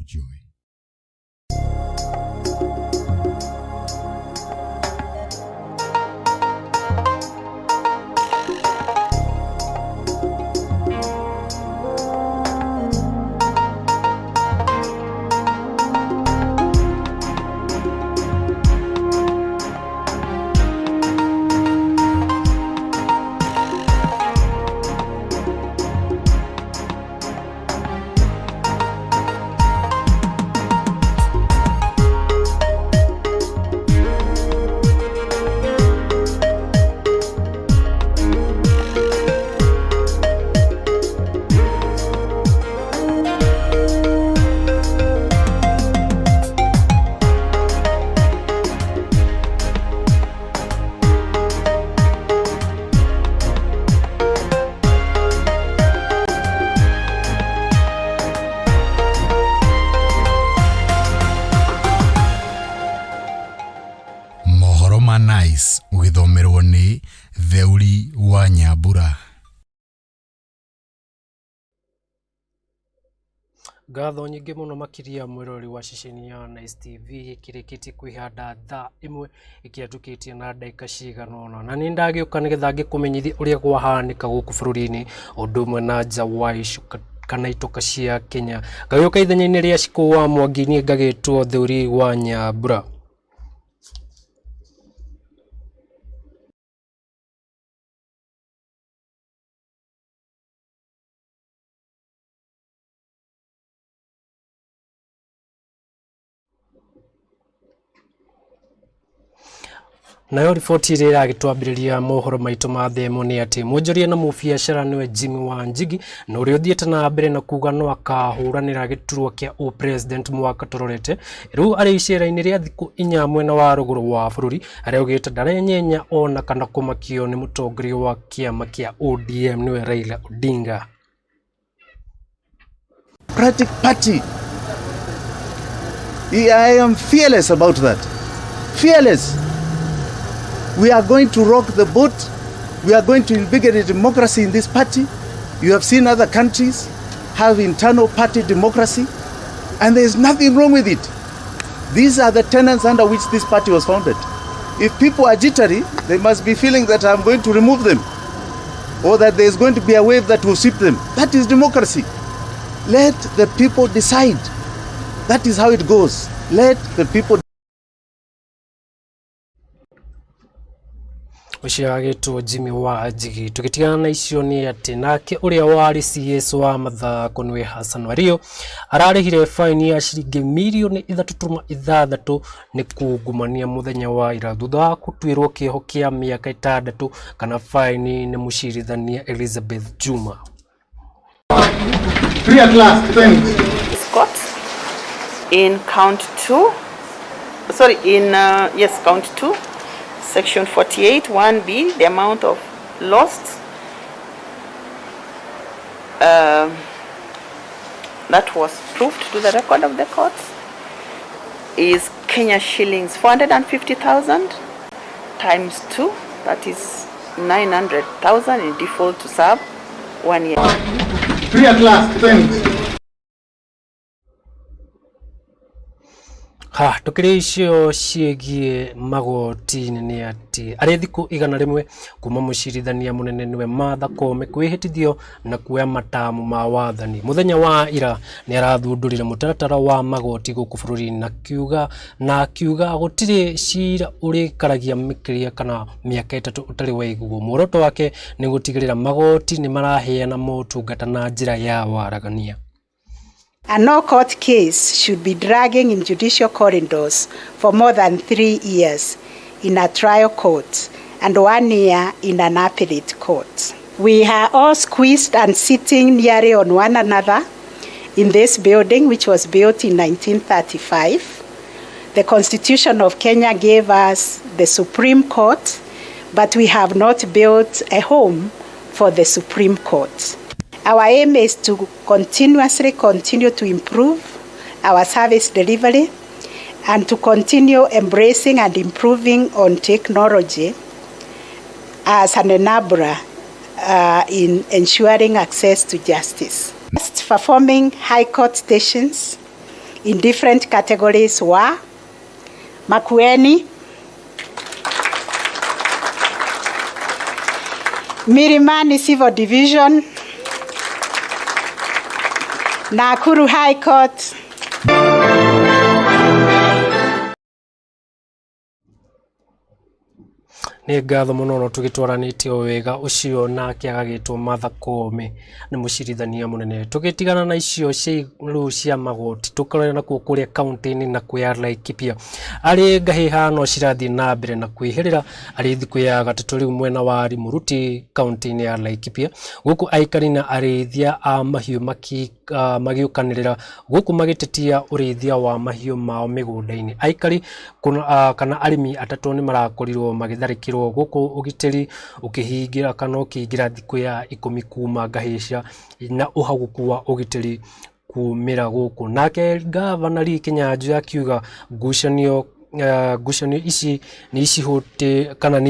ũnjũĩ. Nice ugithomerwo ni Theuri wa Nyambura. Ngatho nyingĩ mũno makĩria mwĩrori wa ceceni ya Nice TV kĩrĩkĩtie kwĩhanda thaa ĩmwe ĩkĩhetũkĩtie na ndagĩka cigana ũna, na nĩ ndagĩũka nĩgetha ngĩkũmenyithie ũrĩa gwahanĩka gũkũ bũrũri-inĩ ũndũ ũmwe na nja wa icuka kana itoka cia Kenya. Ngagĩũka ithenya-inĩ rĩa Cikũ wa Mwangi ngagĩtwo Theuri wa Nyambura. Nayo riboti ĩrĩa ĩragĩtwambĩrĩria mohoro maitũ ma themo nĩ atĩ mwonjoria na mũbiacara nĩwe Jimmy Wanjigi na ũrĩa ũthiĩte na mbere na kuga no akahũranĩra gĩturwa kĩa president mwaka tũrorete. Rĩu arĩ icera-inĩ rĩa thikũ 4 mwena wa rũgũrũ wa bũrũri, arĩa augĩte ndarenyenya ona kana kũmakio nĩ mũtongoria wa kĩama kĩa ODM nĩwe Raila Odinga. Party. I am fearless about that. Fearless. We are going to rock the boat. We are going to invigorate democracy in this party. You have seen other countries have internal party democracy, and there is nothing wrong with it. These are the tenets under which this party was founded. If people are jittery, they must be feeling that I'm going to remove them, or that there is going to be a wave that will sweep them. That is democracy. Let the people decide. That is how it goes. Let the people Uciagĩtwo Jimmy Wanjigi. Tũgĩtigana na icio nĩ atĩ nake ũrĩa warĩ CS wa mathako nĩwe Hassan Wario ararĩhire faini ya ciringi mirioni 3.6 nĩ kungumania mũthenya wa ira thutha wa gũtuĩrwo kĩoho kĩa mĩaka 6 kana faini nĩ mũcirithania Elizabeth Juma. Scott in count 2. Sorry, count 2. Section 48, 1B, the amount of lost that was proved to the record of the court is Kenya shillings 450,000 times 2, that is 900,000 in default to serve 1 year. Free at last, thanks. Tukĩrĩ icio ciĩgiĩ magoti-inĩ nĩ atĩ arĩ thikũ 100 kuma mũcirithania mũnene nĩwe Martha Koome kwĩhĩtithio na kuoya matamu ma wathani. Mũthenya wa ira nĩ arathundũrire mũtaratara wa magoti gũkũ bũrũri-inĩ na akiuga gũtirĩ cira ũrĩkaragia mĩkĩria kana mĩaka 3 ũtarĩ waiguo. Muoroto wake nĩ gũtigĩrĩra magoti nĩ maraheana motungata na njĩra ya waragania. A no court case should be dragging in judicial corridors for more than 3 years in a trial court and 1 year in an appellate court. We are all squeezed and sitting nearly on one another in this building, which was built in 1935. The Constitution of Kenya gave us the Supreme Court, but we have not built a home for the Supreme Court. Our aim is to continue to improve our service delivery and to continue embracing and improving on technology as an enabler in ensuring access to justice. Performing high court stations in different categories were Makueni, Milimani Civil Division, Nakuru High Court, nä ngatho må no tå gä twaranä o wega å cio nake agagä two Martha Koome nä må cirithania må nene tå gä tigana na icio rä u cia magoti tå korera nakuo kå rä a kauntä-inä na kwä ya Laikipia arä ngahä hano cirathiä na mbere na kwä hä rä ra arä thikå ya gatatå rä u mwena wa Rimuruti kauntä-inä ya Laikipia gå kå aikari na arĩithia a mahiũ magä å kanä rä ra gå kå magä tetia å rä ithia wa mahiũ mao mä gå nda-inä aikari kana arĩmi atatũ nĩ marakorirwo magä tharä kä rwo gå kå å gä tä ri å kä hingä ra kana å kä ingä ra thikå ya 10 kuma ngahĩca na å hagũku wa å gä tä ri kumĩra gũkũ nake gavana Lee Kĩnyanjũ akiuga ngucanio ici nĩ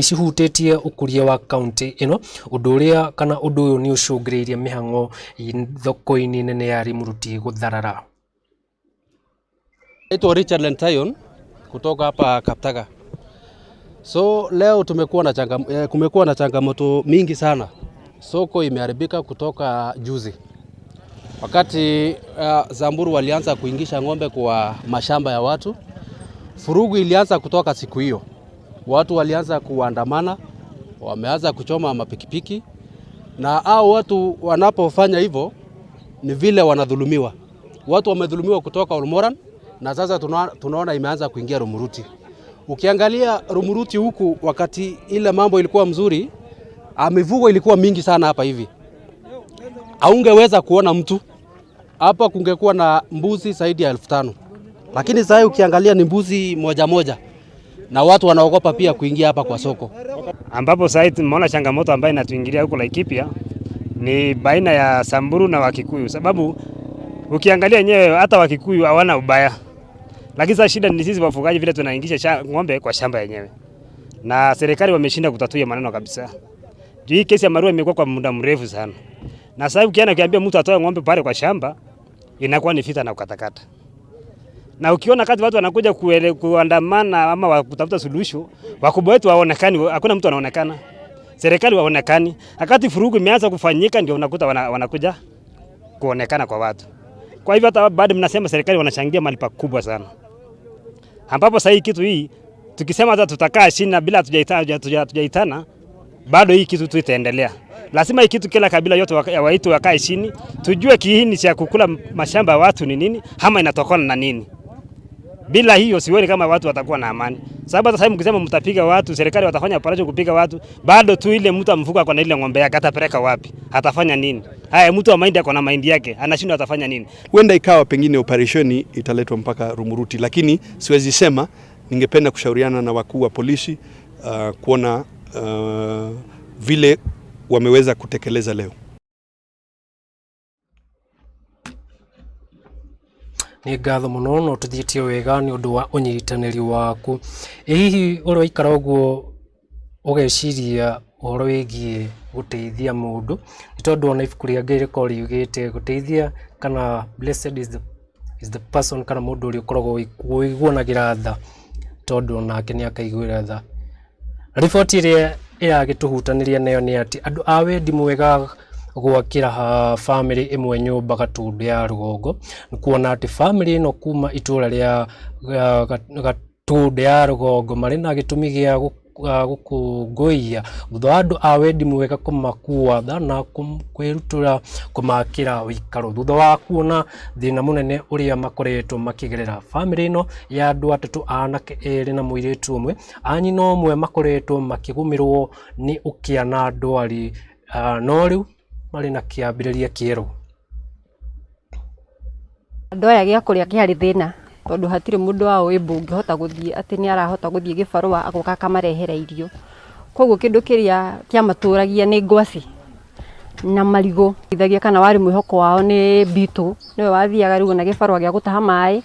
cihutĩtie ũkũria wa kaunti ĩno ũndũ ũrĩa kana ũndũ ũyũ nĩ ũcũngĩrĩirie mĩhang'o thoko-inĩ nene ya Rimuruti gũtharara. Naitwa Richard Lentayon kutoka hapa Kaptaga. So leo kumekuwa na changamoto mingi sana. Soko imeharibika kutoka juzi. Wakati Samburu walianza kuingisha ng'ombe kwa mashamba ya watu, furugu ilianza kutoka siku hiyo. Watu walianza kuandamana, wameanza kuchoma mapikipiki, na hao watu wanapofanya hivyo ni vile wanadhulumiwa. Watu wamedhulumiwa kutoka Olmoran na sasa tunaona imeanza kuingia Rimuruti. Ukiangalia Rimuruti huku wakati ile mambo ilikuwa mzuri, mifugo ilikuwa mingi sana hapa hivi. Haungeweza kuona mtu. Hapa kungekuwa na mbuzi zaidi ya 5,000. Lakini sasa ukiangalia ni mbuzi moja moja. Na watu wanaogopa pia kuingia hapa kwa soko. Ambapo sasa tumeona changamoto ambayo inatuingilia huko Laikipia ni baina ya Samburu na Wakikuyu. Sababu ukiangalia yenyewe hata Wakikuyu hawana ubaya. Lakini sasa shida ni sisi wafugaji vile tunaingisha ng'ombe kwa shamba yenyewe. Na serikali wameshinda kutatua maneno kabisa. Hii kesi ya Marua imekuwa kwa muda mrefu sana. Na sasa ukiambia mtu atoe ng'ombe pale kwa shamba inakuwa ni vita na kukatakata. Na ukiona kati watu wanakuja kuandamana ama kutafuta suluhisho, wakubwa wetu waonekani, hakuna mtu anaonekana. Serikali waonekani. Wakati furugu imeanza kufanyika ndio unakuta wanakuja kuonekana kwa watu. Kwa hivyo hata baada mnasema serikali wanachangia mali pakubwa sana. Ambapo sasa hii kitu hii tukisema hata tutakaa chini bila tujaitana bado hii kitu tu itaendelea. Lazima hii kitu kila kabila yote waitu wakae chini, tujue kiini cha kukula mashamba ya watu ni nini, ama inatokana na nini. Bila hiyo sioni kama watu watakuwa na amani. Sababu hata sasa mkisema mtapiga watu, serikali watafanya operation kupiga watu, bado tu ile mtu amfuka ako na ile ng'ombe yake atapeleka wapi? Atafanya nini? Haya mtu wa mahindi ako na mahindi yake, anashindwa atafanya nini? Huenda ikawa pengine operation italetwa mpaka Rimuruti, lakini siwezi sema. Ningependa kushauriana na wakuu wa polisi kuona vile wameweza kutekeleza leo. Nĩ ngatho mũno no tũthiĩtie wega nĩ ũndũ wa ũnyitanĩri waku. Hihi ũrĩ waikara ũguo ũgeciria ũhoro wĩgiĩ gũteithia mũndũ nĩ tondũ ona ibuku rĩa Ngai rĩkoragwo riugĩte gũteithia kana blessed is the person kana mũndũ ũrĩa ũkoragwo wĩiguanagĩra tha tondũ onake nĩ akaiguĩra tha. Riboti ĩrĩa ĩragĩtũhutanĩria nayo nĩ atĩ andũ a wendi mwega gwakĩra family ĩmwe nyũmba Gatundu ya Rũgongo nĩ kuona atĩ family ĩno kuma itũra rĩa Gatundu ya Rũgongo marĩ na gĩtũmi gĩa gũkũngũiya thutha wa andũ a wendi mwega kũmakua tha na kwĩrutĩra kũmakĩra ũikaro thutha wa kuona thĩna mũnene ũrĩa makoretwo makĩgerera. Family ĩno ya andũ atatũ, anake erĩ na mũirĩtu ũmwe, anyina ũmwe makoretwo makĩgũmĩrwo nĩ ũkĩa na ndwari no rĩu marĩ na kĩambĩrĩria kĩerũ. Andũ aya gĩa kũrĩa kĩarĩ thĩna tondũ hatirĩ mũndũ wao wĩmbũ ũngĩhota gũthiĩ atĩ nĩ arahota gũthiĩ gĩbarũa agoka akamarehera irio. Koguo kĩndũ kĩrĩa kĩamatũragia nĩ ngwacĩ na marigũ. Ithagia kana warĩ mwĩhoko wao nĩ mbitũ, nĩwe wathiaga rĩu na gĩbarũa gĩa gũtaha maĩ.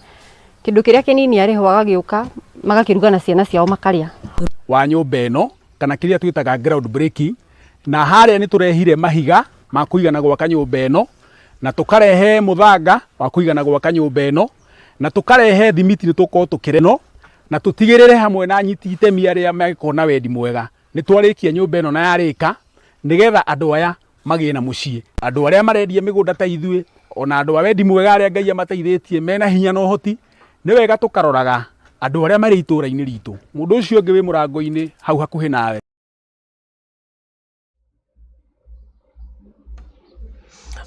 Kĩndũ kĩrĩa kĩnini arĩho agagĩũka magakĩruga na ciana ciao makarĩa. Wa nyũmba ĩno kana kĩrĩa twĩtaga ground breaking, na harĩa nĩ tũrehire mahiga ma kũigana gwaka nyũmba ĩno na tũkarehe mũthanga wa kũigana gwaka nyũmba ĩno na tukarehe thimiti ni tukorwo tukireno na tutigirire hamwe na nyiti itemi aria makona wendi mwega ni twarikia nyumba ino na yarika nigetha andu aya magie na mucii, andu aria marendia migunda ta ithui ona andu a wendi mwega aria Ngai amateithĩtie mena hinya na ũhoti ni wega tukaroraga andu aria mari itũra-inĩ ritũ. Mundu ucio ũngĩ wĩ mũrango-inĩ hau hakuhĩ nawe.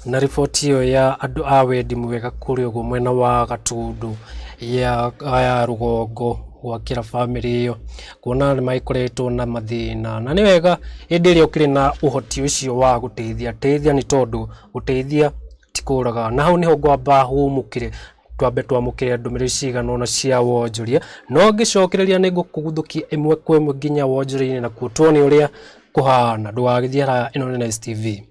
Na riboti iyo ya andu a wendi mwega kuri uguo mwena wa Gatundu ya rugongo gwakira family iyo kuona ni maikoretwo na mathina na ni wega hindi iria ukiri na uhoti ucio wa guteithia teithia ni tondu guteithia tikuraga na hau niho ngwamba humukire twambe twamukire ndumiriri cigana ona cia wonjoria no ngicokereria ni ngukuguthukia imwe kwa imwe nginya wonjoria-ini na kutuoni uria kuhana ndwagithiara ino ni STV.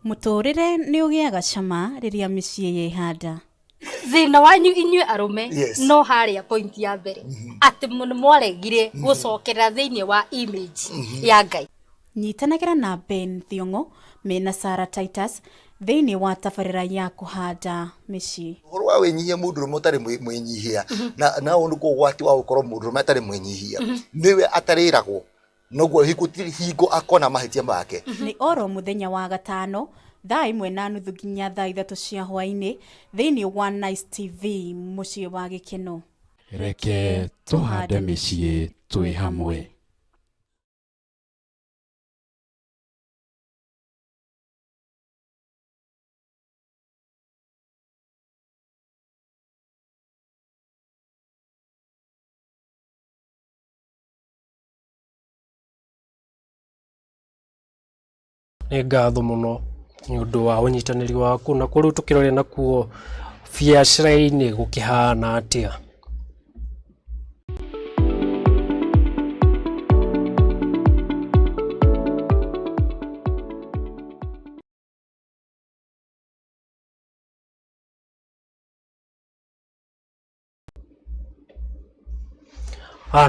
Muturire ni ugiaga cama riria micii yehanda. Thina wanyu inyue arume no haria point ya mbere ati mwaregire gucokerera thiini wa image ya Ngai. Nyitanagira na Ben Thiong'o mena Sarah Titus thiini wa tabarira ya kuhanda micii. Horo wa wenyihia mundu mutari mwenyihia na undu ko gwati wa gukoro mundu matari mwenyihia niwe atariragwo noguo hingo akona mahitia make. Ni oro muthenya wa gatano thaa 1:30 nginya thaa 3 cia hwaini thiini wa Nice TV mucii wa gikeno. Reke tuhande micii twi hamwe. Ni ngatho muno ni undu wa unyitaniri waku na kuru tukiroria nakuo biacara-ini gukihana atia.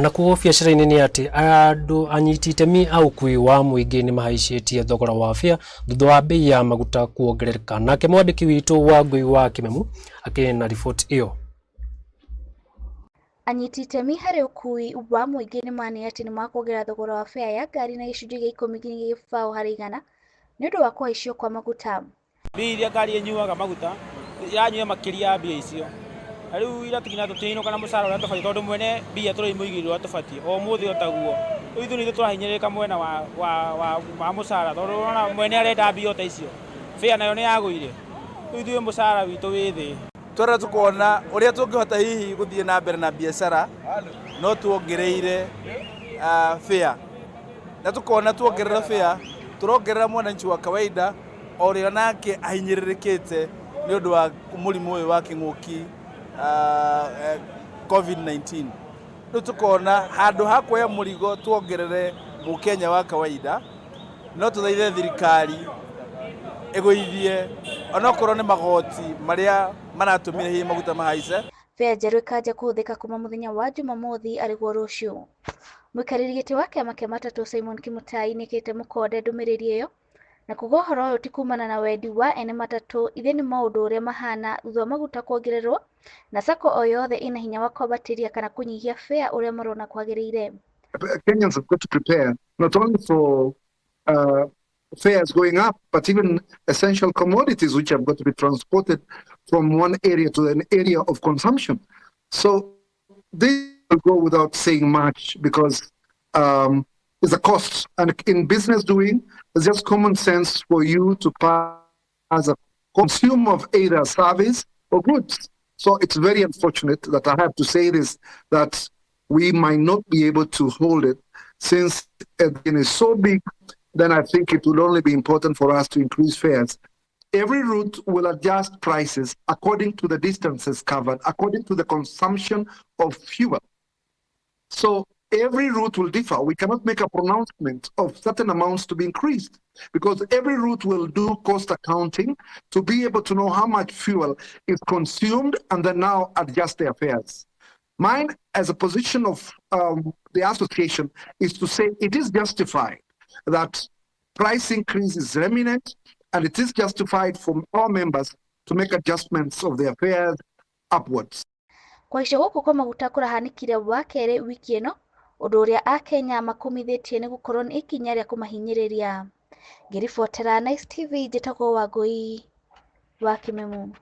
Na kuo biacara-ini ni ati andu anyiti itemi au kui wa muingi ni mahaicetie thogora wa bia thutha wa bei ya maguta kuongerereka. Nake mwandiki witu wa Ngui wa Kimemu akiri na report iyo. Anyiti itemi hari ukui wa muingi ni mani ati ni makuongerera thogora wa bia ya ngari na gicunjĩ gĩa 10 nginya gĩbaũ harĩ igana ni undu wa kuhaicio kwa maguta. Bei iria ngari inyuaga maguta iranyua makiria ya mbia icio. Riu ira tukina tutino kana musara uria tufati tondu mwene bia turi muigirwo tufati o muthi otaguo ithu ni turahinyirika mwena wa musara tondu ona mwene arenda bia ota icio fia nayo ni yaguire ithu musara witu withi twara tukona uria tungihota hihi guthie na mbere na biashara no tuongereire fia na tukona tuongerera fia turongerera mwananchi wa kawaida oria nake ahinyiririkite ni undu wa murimu uyu wa king'uki COVID-19. Ndio tukona handu hakuoya murigo tuongerere mukenya wa kawaida no tuthaithe thirikari egoithie onokorwo ni magoti maria maratumire hi maguta mahaice. Fea njerũ ikaanjia kũhũthĩka kuma muthenya wa Jumamothi arĩguo rũciũ. Mũikarĩri gĩtĩ wa kĩama kĩa matatũ Simon Kimutai nĩkĩte mũkonde ndũmĩrĩri ĩyo na kuga ũhoro ũyũ ti kumana na wendi wa ene matatũ ithe ni maũndũ ũrĩa mahana thutha wa maguta kuongererwo na sako o yothe ina hinya wa kwambatĩria kana kũnyihia fare ũrĩa marona kwagĩrĩire. Kenyans have got to prepare not only for fares going up, but even essential commodities which have got to be transported from one area to an area of consumption. So they will go without saying much because it's a cost. And in business doing, it's just common sense for you to pass as a consumer of either service or goods. So it's very unfortunate that I have to say this, that we might not be able to hold it since it is so big. Then I think it will only be important for us to increase fares. Every route will adjust prices according to the distances covered, according to the consumption of fuel. So every route will differ. We cannot make a pronouncement of certain amounts to be increased because every route will do cost accounting to be able to know how much fuel is consumed and then now adjust their fares. Mine, as a position of the association, is to say it is justified that price increase is imminent, and it is justified for our members to make adjustments of their fares upwards. Kwa icio guku kwa maguta kurahanikire wa kere wiki ino undu uria akenya makumithitie ni gukorwo ni ikinya ria kumahinyiriria. Ngiribotera Nice TV njitagwo Wangui wa Kimemu.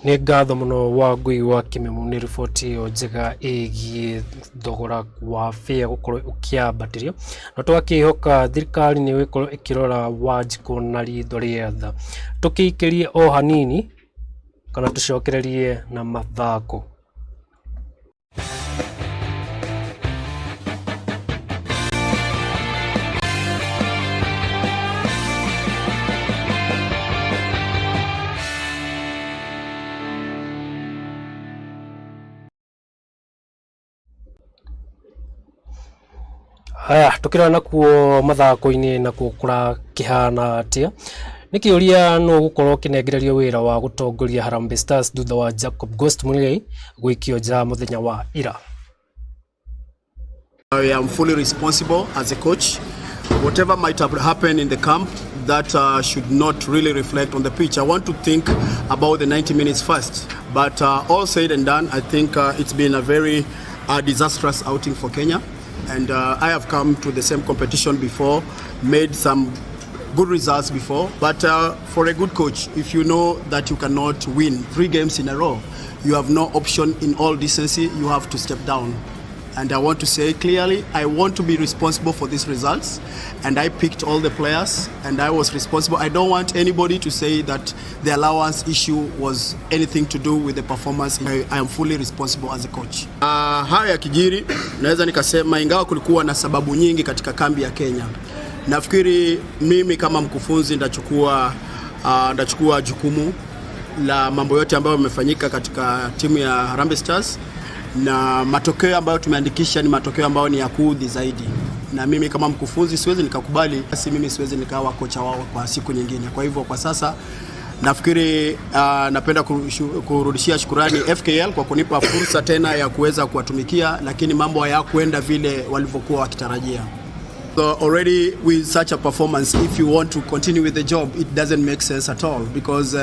Nĩ ngatho mũno Wangui wa Kimemu nĩ riboti ĩyo njega ĩgiĩ thogora wa fare gũkorwo ũkĩambatĩrio, na tũgakĩhoka thirikari nĩ ĩgũkorwo ĩkĩrora Wanjikũ na ritho rĩa tha. Tũkĩikĩrie o hanini kana tũcokererie na mathako. Tukirana nakuo mathako-inĩ nakuo kũrakĩhana atia. Nĩ kĩũria no gũkorwo kĩnengererio wĩra wa gũtongoria Harambee Stars thutha wa Jacob Ghost Muigai gũikio nja mũthenya wa ira. I am fully responsible as a coach. Whatever might have happened in the camp, that should not really reflect on the pitch. I want to think about the 90 minutes first. But all said and done, I think it's been a very disastrous outing for Kenya. And I have come to the same competition before, made some good results before. But for a good coach, if you know that you cannot win 3 games in a row, you have no option in all decency, you have to step down. And I want to say clearly, I want to be responsible for these results. And I picked all the players and I was responsible. I don't want anybody to say that the allowance issue was anything to do with the performance. I am fully responsible as a coach. Haya kijiri, naweza nikasema ingawa kulikuwa na sababu nyingi katika kambi ya Kenya. Nafikiri mimi kama mkufunzi ndachukua jukumu la mambo yote ambayo yamefanyika katika timu ya Harambee Stars. Na matokeo ambayo tumeandikisha ni matokeo ambayo ni ya kuudhi zaidi. Na mimi kama mkufunzi siwezi nikakubali, basi mimi siwezi nikawa kocha wao kwa siku nyingine. Kwa hivyo kwa sasa nafikiri napenda kurudishia shukrani FKL kwa kunipa fursa tena ya kuweza kuwatumikia, lakini mambo hayakwenda vile walivyokuwa wakitarajia. So already with such a performance, if you want to continue with the job, it doesn't make sense at all, because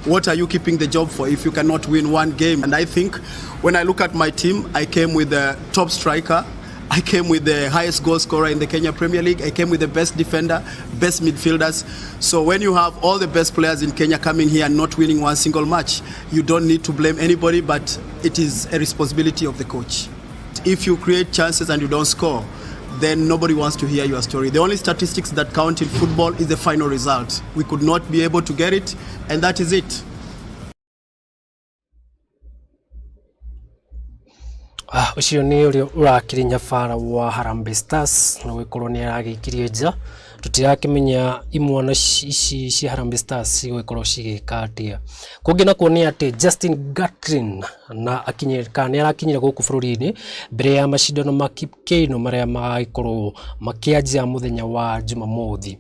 what are you keeping the job for if you cannot win 1 game? And I think when I look at my team, I came with the top striker, I came with the highest goal scorer in the Kenya Premier League, I came with the best defender, best midfielders. So when you have all the best players in Kenya coming here and not winning 1 single match, you don't need to blame anybody, but it is a responsibility of the coach. If you create chances and you don't score, then nobody wants to hear your story. The only statistics that count in football is the final result. We could not be able to get it, and that is it. Ucio nĩ ũrĩa ũrakĩrĩ nyabara wa Harambee Stars na gũkorwo nĩ aragĩikirie nja. Tũtirakĩmenya imwana ici cia Harambee Stars cigũkorwo cigĩka atĩa. Kũngĩ nakuo nĩ atĩ Justin Gatlin na akinyĩrĩka nĩ arakinyire gũkũ bũrũri-inĩ mbere ya macindano ma kĩino marĩa magĩkorwo makĩanjia mũthenya wa Jumamothi.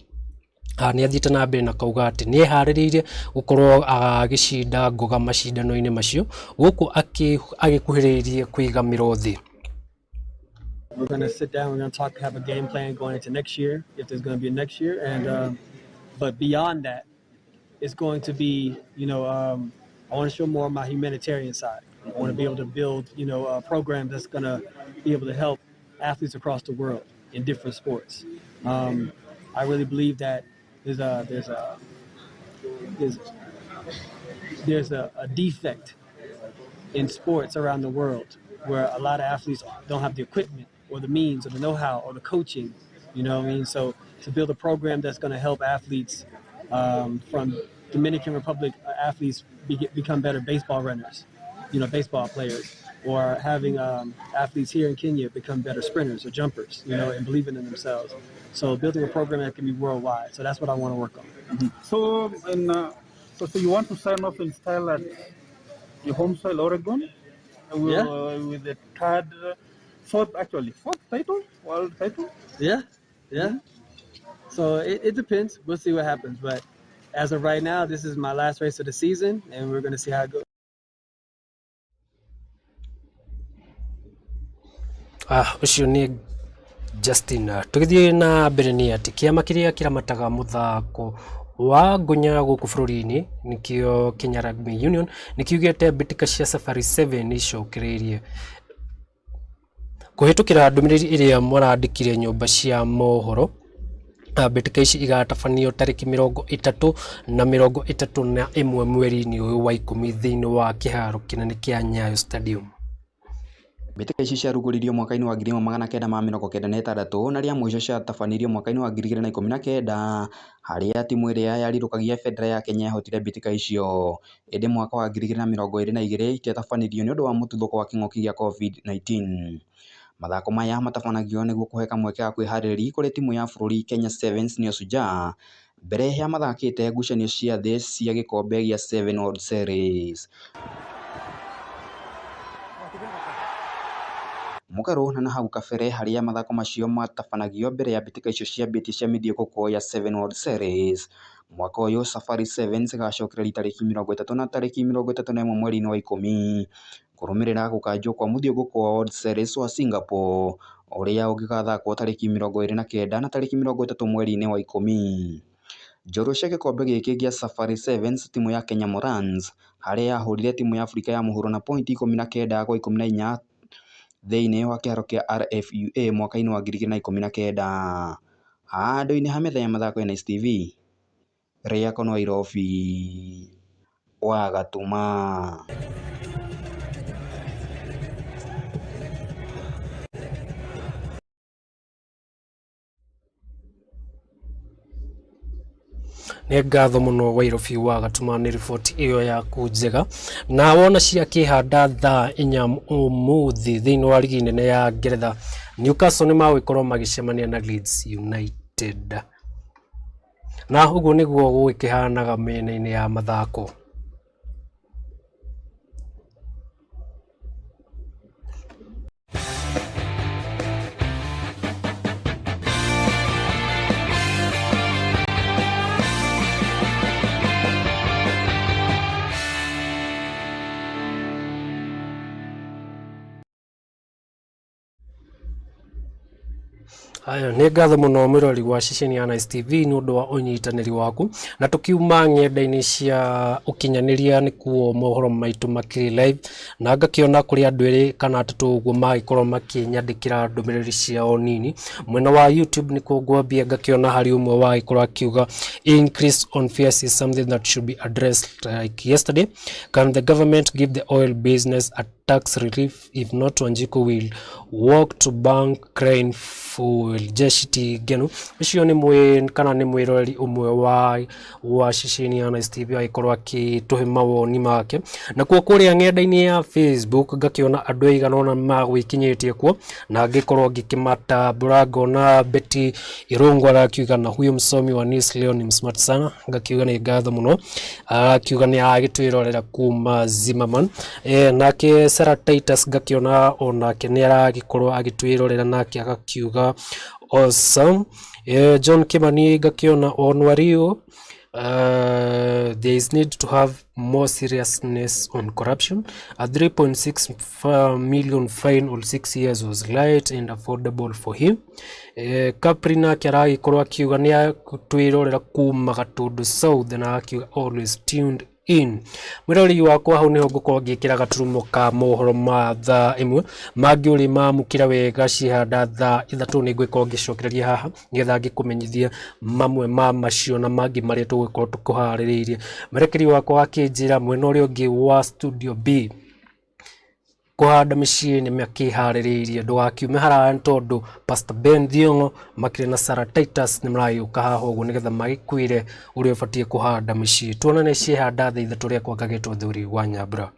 Nĩ athiĩte na mbere na kauga atĩ nĩ eharĩrĩire gũkorwo agĩcinda ngoga macindano-inĩ macio gũkũ agĩkuhĩrĩirie kũigamĩrwo thĩ. We're going to sit down, we're going to talk, have a game plan going into next year, if there's going to be a next year. And but beyond that, it's going to be, I want to show more of my humanitarian side. I want to be able to build, a program that's going to be able to help athletes across the world in different sports. I really believe that there's a defect in sports around the world where a lot of athletes don't have the equipment or the means or the know-how or the coaching, you know what I mean? So to build a program that's going to help athletes from Dominican Republic, athletes become better baseball runners, baseball players, or having athletes here in Kenya become better sprinters or jumpers, and believing in themselves. So building a program that can be worldwide. So that's what I want to work on. Mm-hmm. So you want to sign off in style at your home soil, Oregon? With the fourth title, world title? Yeah. Mm-hmm. So it depends. We'll see what happens. But as of right now, this is my last race of the season, and we're going to see how it goes. Ucio ni Justin. Tugithie na mbere ni ati kiama kiria kiramataga muthako wa ngunya guku bururi-ini nikio Kenya Rugby Union nikiugite mbitika cia Safari 7 icokiririe kuhitukira ndumiriri iria mwarandikire nyumba cia mohoro. Mbitika ici igatabanio tariki 30 na 31 mweri-ini uyu wa 10 thiini wa kiharo kinene kia Nyayo Stadium. Mbitika ici ciarugũririo mwaka-inĩ wa 1996 na ria mũico ciatabanirio mwaka-inĩ wa 2019 harĩa timu ĩrĩa yarirũkagia bendera ya Kenya yahotire mbitika icio. Ĩndĩ mwaka wa 2022 itiatabanirio nĩ ũndũ wa mũtuthũko wa kĩng'ũki gĩa COVID-19. Mathako maya matabanagio nĩguo kũhe kamweke ga kwĩharĩrĩria kũrĩ timu ya bũrũri Kenya Sevens nĩyo Shujaa mbere ya mathakĩte ngucanio cia thĩ cia gĩkombe gĩa Seven World Series. Mũgarũ na hau kabere harĩa mathako macio matabanagio mbere ya mbitika icio ciambĩtie cia mĩthiũrũrũko ya Seven World Series. Mwaka ũyũ Safari Sevens ĩgacokereria tarĩki 30 na tarĩki 31 mweri-inĩ wa 10 kũrũmĩrĩra gũkanjwo kwa mũthiũrũrũko wa World Series wa Singapore ũrĩa ũngĩgathakwo tarĩki 29 na tarĩki 30 mweri-inĩ wa 10. Njorua cia gĩkombe gĩkĩ gĩa Safari Sevens timu ya Kenya Morans harĩa yahũrire timu ya Afrika ya mũhuro na pointi 19 gwa 14 thĩinĩ wa kĩharo kĩa RFUA mwaka-inĩ wa 2019. Handũ-inĩ ha metha ya mathako ya Nice TV, Rĩako Nairobi wa Gatuma. Nĩ ngatho mũno Wairobi wa Gatuma nĩ riboti ĩyo yaku njega. Na wona cia kĩhanda thaa 4 ũmũthĩ thĩinĩ wa ligi nene ya Ngeretha, Newcastle nĩ magũkorwo magĩcemania na Leeds United. Na ũguo nĩguo gũgĩkĩhanaga mĩena-inĩ ya mathako. Aya nĩ ngatho mũno mwĩrori wa ceceni ya Nice TV nĩ ũndũ wa ũnyitanĩri waku, na tũkiuma ng'enda-inĩ cia ũkinyanĩria nĩkuo mohoro maitũ makĩrĩ live, na ngakĩona kũrĩ andũ erĩ kana atatũ ũguo magĩkorwo makĩnyandĩkĩra ndũmĩrĩri ciao nini. Mwena wa YouTube nĩkuo ngwambia ngakĩona harĩ ũmwe wagĩkorwo akiuga increase on fares is something that should be addressed like yesterday. Can the government give the oil business a tax relief? If not, Wanjiku will walk to bank crying fuel. Jeshiti Genu ucio nĩ kana nĩ mwĩrori ũmwe wa ceceni ya Nice TV agĩkorwo akĩtũhe mawoni make. Na kuo kũrĩa ng'enda-inĩ ya Facebook ngakĩona andũ aigana ũna magwĩkinyĩtie kuo, na ngĩkorwo ngĩkĩmatambũra ngona Betty Irungu arakiuga na huyo msomi wa News leo ni smart sana, ngakiuga nĩ ngatho mũno, akiuga nĩ agĩtwĩrorera kuma Zimmerman. Nake Sarah Titus ngakĩona onake nĩ aragĩkorwo agĩtwĩrorera nake agakiuga awesome. John Kimani ngakĩona Onwario, there is need to have more seriousness on corruption. A 3.6 million fine or 6 years was light and affordable for him. Kaprina kĩaragĩkorwo akiuga nĩ atwĩrorera kuma Gatundu South na akiuga always tuned in. Mwĩrori wakwa hau nĩho ngũkorwo ngĩkĩra gaturumo ka mohoro ma thaa 1 mangĩ ũrĩ mamũkĩra wega cihanda thaa 3 nĩ ngũkorwo ngĩcokereria haha nĩgetha ngĩkũmenyithia mamwe ma macio na mangĩ marĩa tũgũkorwo tũkũharĩrĩirie. Mwerekeri wakwa akĩnjĩra mwena ũrĩa ũngĩ wa studio B kũhanda mĩciĩ nĩ makĩharĩrĩirie, ndũgakiume haraya nĩ tondũ Pastor Ben Thiong'o makĩrĩ na Sarah Titus nĩ maragĩũka haha ũguo nĩgetha magĩkwĩre ũrĩa ũbatiĩ kũhanda mĩciĩ. Tuonane ciĩhanda thaa 3 rĩakwa ngagĩtwo Thuri wa Nyambura.